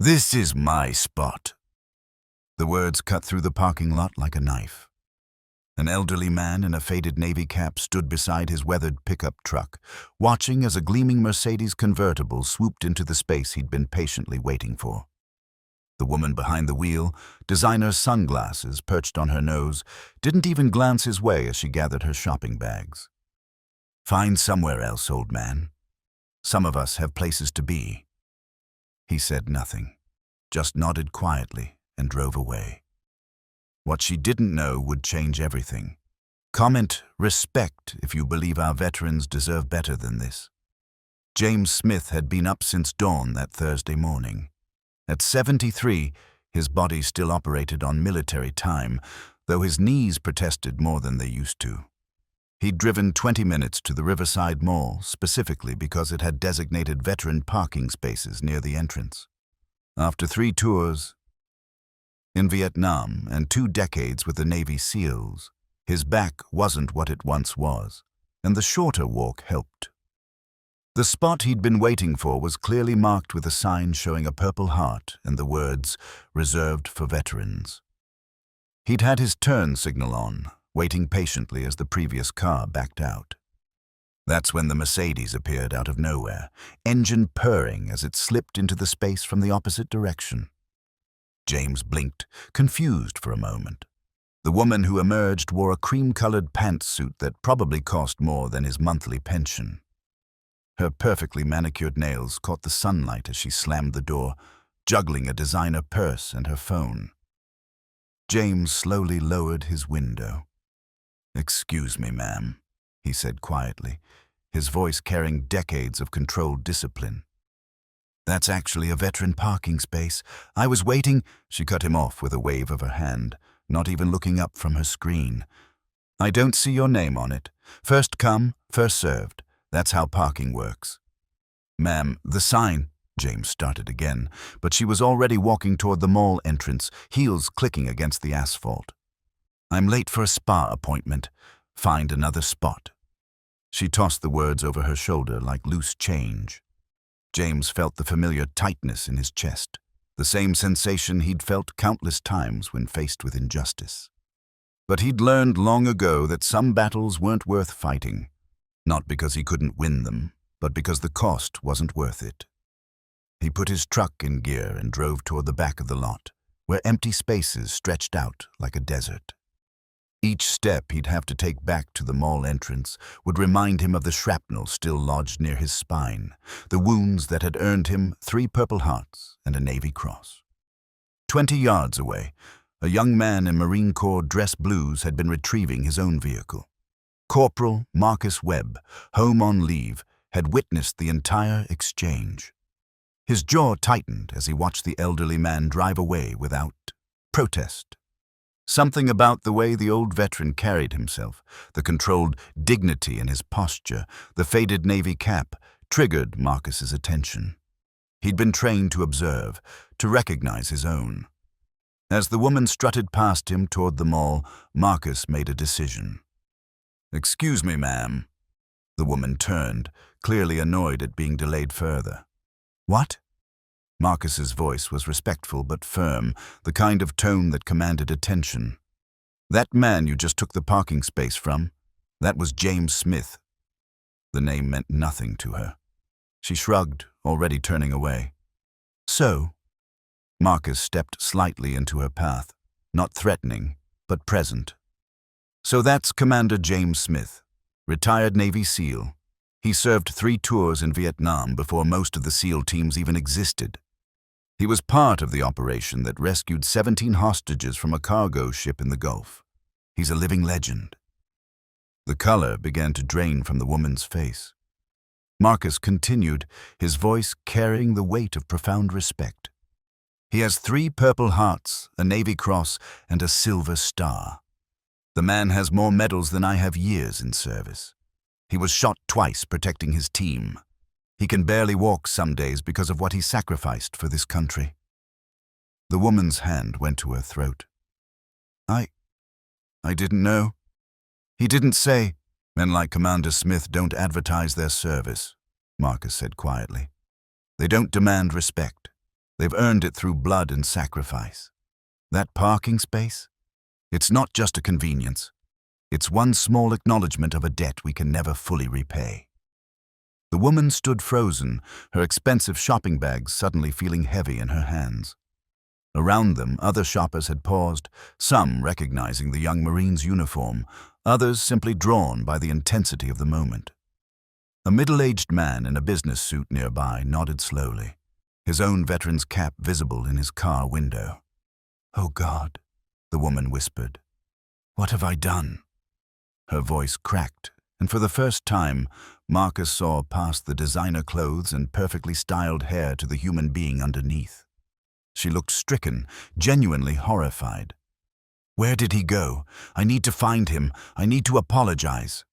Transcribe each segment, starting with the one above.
This is my spot." The words cut through the parking lot like a knife. An elderly man in a faded navy cap stood beside his weathered pickup truck, watching as a gleaming Mercedes convertible swooped into the space he'd been patiently waiting for. The woman behind the wheel, designer sunglasses perched on her nose, didn't even glance his way as she gathered her shopping bags. "Find somewhere else, old man. Some of us have places to be." He said nothing, just nodded quietly and drove away. What she didn't know would change everything. Comment respect if you believe our veterans deserve better than this. James Smith had been up since dawn that Thursday morning. At 73, his body still operated on military time, though his knees protested more than they used to. He'd driven 20 minutes to the Riverside Mall, specifically because it had designated veteran parking spaces near the entrance. After 3 tours in Vietnam and 2 decades with the Navy SEALs, his back wasn't what it once was, and the shorter walk helped. The spot he'd been waiting for was clearly marked with a sign showing a Purple Heart and the words, "Reserved for Veterans." He'd had his turn signal on, waiting patiently as the previous car backed out. That's when the Mercedes appeared out of nowhere, engine purring as it slipped into the space from the opposite direction. James blinked, confused for a moment. The woman who emerged wore a cream-colored pantsuit that probably cost more than his monthly pension. Her perfectly manicured nails caught the sunlight as she slammed the door, juggling a designer purse and her phone. James slowly lowered his window. "Excuse me, ma'am," he said quietly, his voice carrying decades of controlled discipline. "That's actually a veteran parking space. I was waiting—" She cut him off with a wave of her hand, not even looking up from her screen. "I don't see your name on it. First come, first served. That's how parking works." "Ma'am, the sign—" James started again, but she was already walking toward the mall entrance, heels clicking against the asphalt. "I'm late for a spa appointment. Find another spot." She tossed the words over her shoulder like loose change. James felt the familiar tightness in his chest, the same sensation he'd felt countless times when faced with injustice. But he'd learned long ago that some battles weren't worth fighting, not because he couldn't win them, but because the cost wasn't worth it. He put his truck in gear and drove toward the back of the lot, where empty spaces stretched out like a desert. Each step he'd have to take back to the mall entrance would remind him of the shrapnel still lodged near his spine, the wounds that had earned him 3 Purple Hearts and a Navy Cross. 20 yards away, a young man in Marine Corps dress blues had been retrieving his own vehicle. Corporal Marcus Webb, home on leave, had witnessed the entire exchange. His jaw tightened as he watched the elderly man drive away without protest. Something about the way the old veteran carried himself, the controlled dignity in his posture, the faded Navy cap, triggered Marcus's attention. He'd been trained to observe, to recognize his own. As the woman strutted past him toward the mall, Marcus made a decision. "Excuse me, ma'am." The woman turned, clearly annoyed at being delayed further. "What?" Marcus's voice was respectful but firm, the kind of tone that commanded attention. "That man you just took the parking space from, that was James Smith." The name meant nothing to her. She shrugged, already turning away. "So?" Marcus stepped slightly into her path, not threatening, but present. "So that's Commander James Smith, retired Navy SEAL. He served 3 tours in Vietnam before most of the SEAL teams even existed. He was part of the operation that rescued 17 hostages from a cargo ship in the Gulf. He's a living legend." The color began to drain from the woman's face. Marcus continued, his voice carrying the weight of profound respect. "He has 3 Purple Hearts, a Navy Cross, and a Silver Star. The man has more medals than I have years in service. He was shot twice protecting his team. He can barely walk some days because of what he sacrificed for this country." The woman's hand went to her throat. I didn't know." "He didn't say, 'Men like Commander Smith don't advertise their service,'" Marcus said quietly. "They don't demand respect. They've earned it through blood and sacrifice. That parking space? It's not just a convenience. It's one small acknowledgement of a debt we can never fully repay. The woman stood frozen, her expensive shopping bags suddenly feeling heavy in her hands. Around them, other shoppers had paused, some recognizing the young Marine's uniform, others simply drawn by the intensity of the moment. A middle-aged man in a business suit nearby nodded slowly, his own veteran's cap visible in his car window. "Oh God," the woman whispered. "What have I done?" Her voice cracked, and for the first time, Marcus saw past the designer clothes and perfectly styled hair to the human being underneath. She looked stricken, genuinely horrified. "Where did he go? I need to find him. I need to apologize."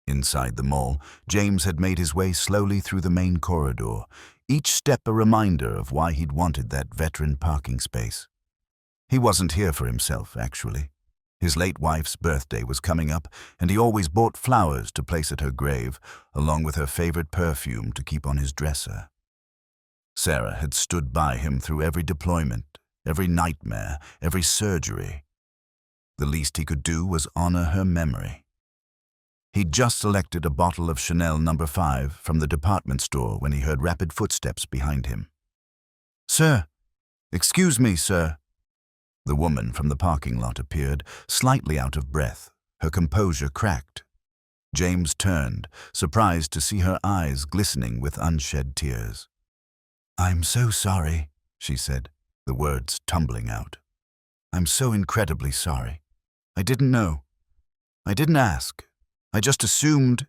Inside the mall, James had made his way slowly through the main corridor, each step a reminder of why he'd wanted that veteran parking space. He wasn't here for himself, actually. His late wife's birthday was coming up, and he always bought flowers to place at her grave, along with her favorite perfume to keep on his dresser. Sarah had stood by him through every deployment, every nightmare, every surgery. The least he could do was honor her memory. He'd just selected a bottle of Chanel No. 5 from the department store when he heard rapid footsteps behind him. "Sir! Excuse me, sir!" The woman from the parking lot appeared, slightly out of breath, her composure cracked. James turned, surprised to see her eyes glistening with unshed tears. "I'm so sorry," she said, the words tumbling out. "I'm so incredibly sorry. I didn't know. I didn't ask. I just assumed—"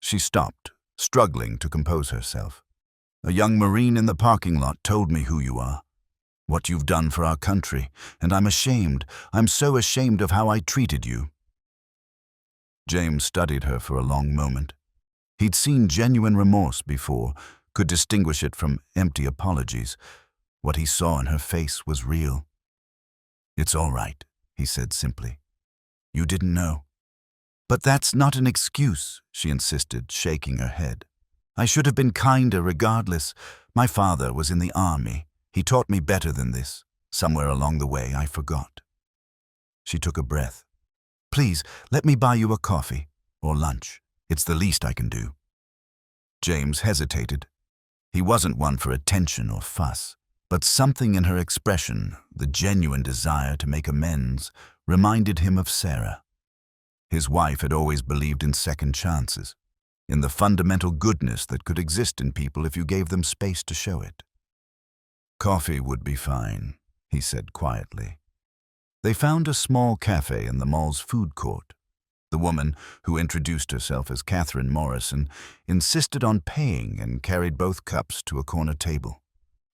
She stopped, struggling to compose herself. "A young Marine in the parking lot told me who you are, what you've done for our country, and I'm ashamed. I'm so ashamed of how I treated you." James studied her for a long moment. He'd seen genuine remorse before, could distinguish it from empty apologies. What he saw in her face was real. "It's all right," he said simply. "You didn't know." "But that's not an excuse," she insisted, shaking her head. "I should have been kinder regardless. My father was in the army. He taught me better than this. Somewhere along the way, I forgot." She took a breath. "Please, let me buy you a coffee or lunch. It's the least I can do." James hesitated. He wasn't one for attention or fuss, but something in her expression, the genuine desire to make amends, reminded him of Sarah. His wife had always believed in second chances, in the fundamental goodness that could exist in people if you gave them space to show it. "Coffee would be fine," he said quietly. They found a small cafe in the mall's food court. The woman, who introduced herself as Catherine Morrison, insisted on paying and carried both cups to a corner table.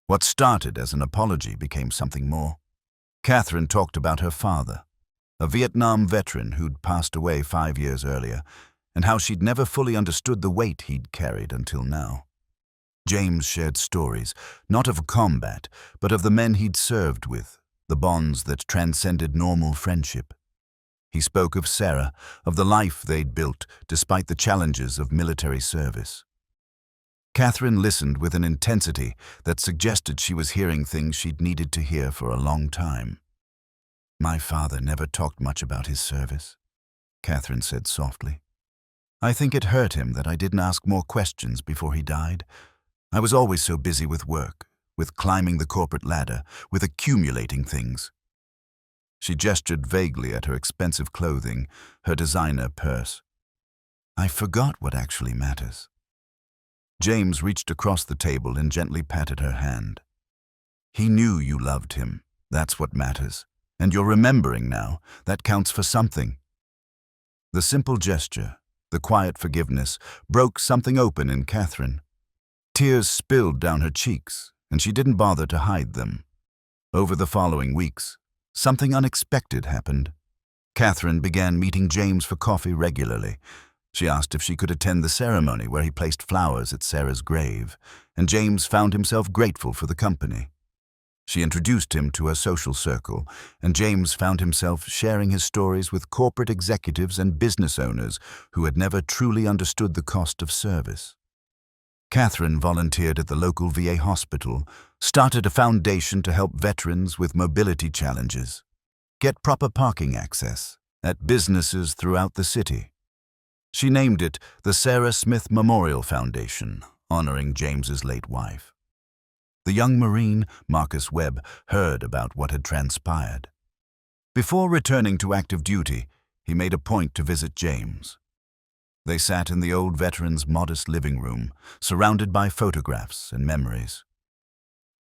What started as an apology became something more. Catherine talked about her father, a Vietnam veteran who'd passed away 5 years earlier, and how she'd never fully understood the weight he'd carried until now. James shared stories, not of combat, but of the men he'd served with, the bonds that transcended normal friendship. He spoke of Sarah, of the life they'd built despite the challenges of military service. Catherine listened with an intensity that suggested she was hearing things she'd needed to hear for a long time. "My father never talked much about his service," Catherine said softly. "I think it hurt him that I didn't ask more questions before he died. I was always so busy with work, with climbing the corporate ladder, with accumulating things." She gestured vaguely at her expensive clothing, her designer purse. "I forgot what actually matters." James reached across the table and gently patted her hand. "He knew you loved him. That's what matters. And you're remembering now. That counts for something." The simple gesture, the quiet forgiveness, broke something open in Catherine. Tears spilled down her cheeks, and she didn't bother to hide them. Over the following weeks, something unexpected happened. Catherine began meeting James for coffee regularly. She asked if she could attend the ceremony where he placed flowers at Sarah's grave, and James found himself grateful for the company. She introduced him to her social circle, and James found himself sharing his stories with corporate executives and business owners who had never truly understood the cost of service. Catherine volunteered at the local VA hospital, started a foundation to help veterans with mobility challenges get proper parking access at businesses throughout the city. She named it the Sarah Smith Memorial Foundation, honoring James's late wife. The young Marine, Marcus Webb, heard about what had transpired. Before returning to active duty, he made a point to visit James. They sat in the old veteran's modest living room, surrounded by photographs and memories.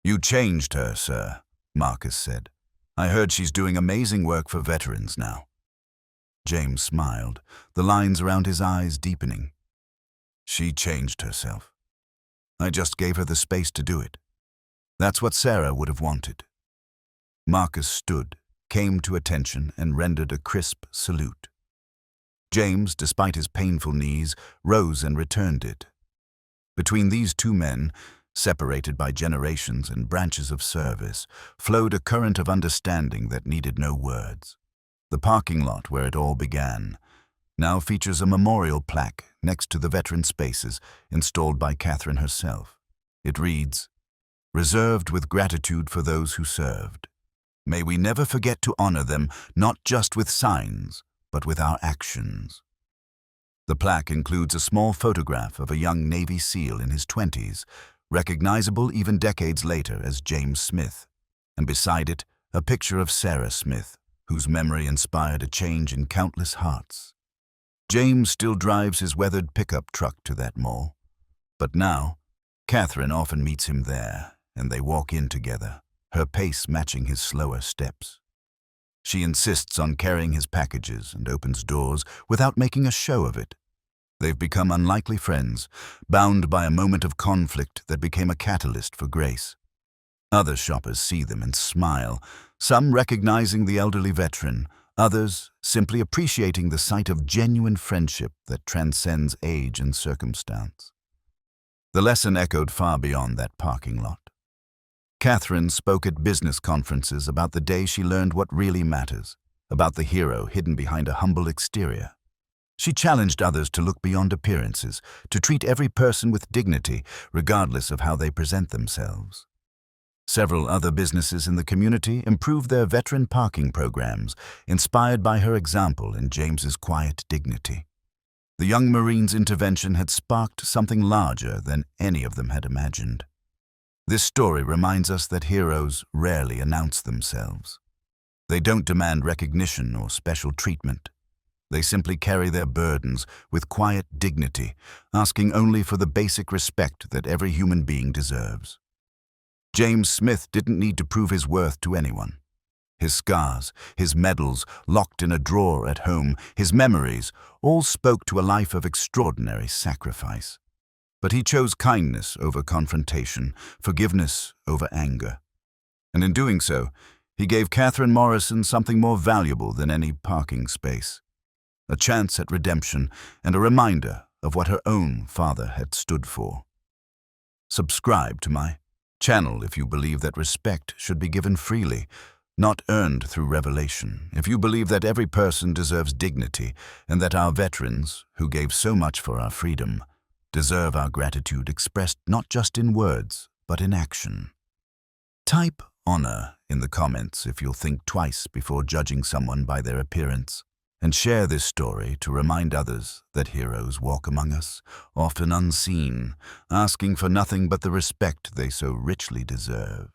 "You changed her, sir," Marcus said. "I heard she's doing amazing work for veterans now." James smiled, the lines around his eyes deepening. "She changed herself. I just gave her the space to do it. That's what Sarah would have wanted." Marcus stood, came to attention, and rendered a crisp salute. James, despite his painful knees, rose and returned it. Between these two men, separated by generations and branches of service, flowed a current of understanding that needed no words. The parking lot where it all began now features a memorial plaque next to the veteran spaces installed by Catherine herself. It reads, "Reserved with gratitude for those who served. May we never forget to honor them, not just with signs, but with our actions." The plaque includes a small photograph of a young Navy SEAL in his 20s, recognizable even decades later as James Smith, and beside it, a picture of Sarah Smith, whose memory inspired a change in countless hearts. James still drives his weathered pickup truck to that mall, but now, Catherine often meets him there, and they walk in together, her pace matching his slower steps. She insists on carrying his packages and opens doors without making a show of it. They've become unlikely friends, bound by a moment of conflict that became a catalyst for grace. Other shoppers see them and smile, some recognizing the elderly veteran, others simply appreciating the sight of genuine friendship that transcends age and circumstance. The lesson echoed far beyond that parking lot. Catherine spoke at business conferences about the day she learned what really matters, about the hero hidden behind a humble exterior. She challenged others to look beyond appearances, to treat every person with dignity, regardless of how they present themselves. Several other businesses in the community improved their veteran parking programs, inspired by her example and James's quiet dignity. The young Marine's intervention had sparked something larger than any of them had imagined. This story reminds us that heroes rarely announce themselves. They don't demand recognition or special treatment. They simply carry their burdens with quiet dignity, asking only for the basic respect that every human being deserves. James Smith didn't need to prove his worth to anyone. His scars, his medals locked in a drawer at home, his memories, all spoke to a life of extraordinary sacrifice. But he chose kindness over confrontation, forgiveness over anger. And in doing so, he gave Catherine Morrison something more valuable than any parking space: a chance at redemption and a reminder of what her own father had stood for. Subscribe to my channel if you believe that respect should be given freely, not earned through revelation. If you believe that every person deserves dignity and that our veterans, who gave so much for our freedom, deserve our gratitude expressed not just in words, but in action. Type honor in the comments if you'll think twice before judging someone by their appearance. And share this story to remind others that heroes walk among us, often unseen, asking for nothing but the respect they so richly deserve.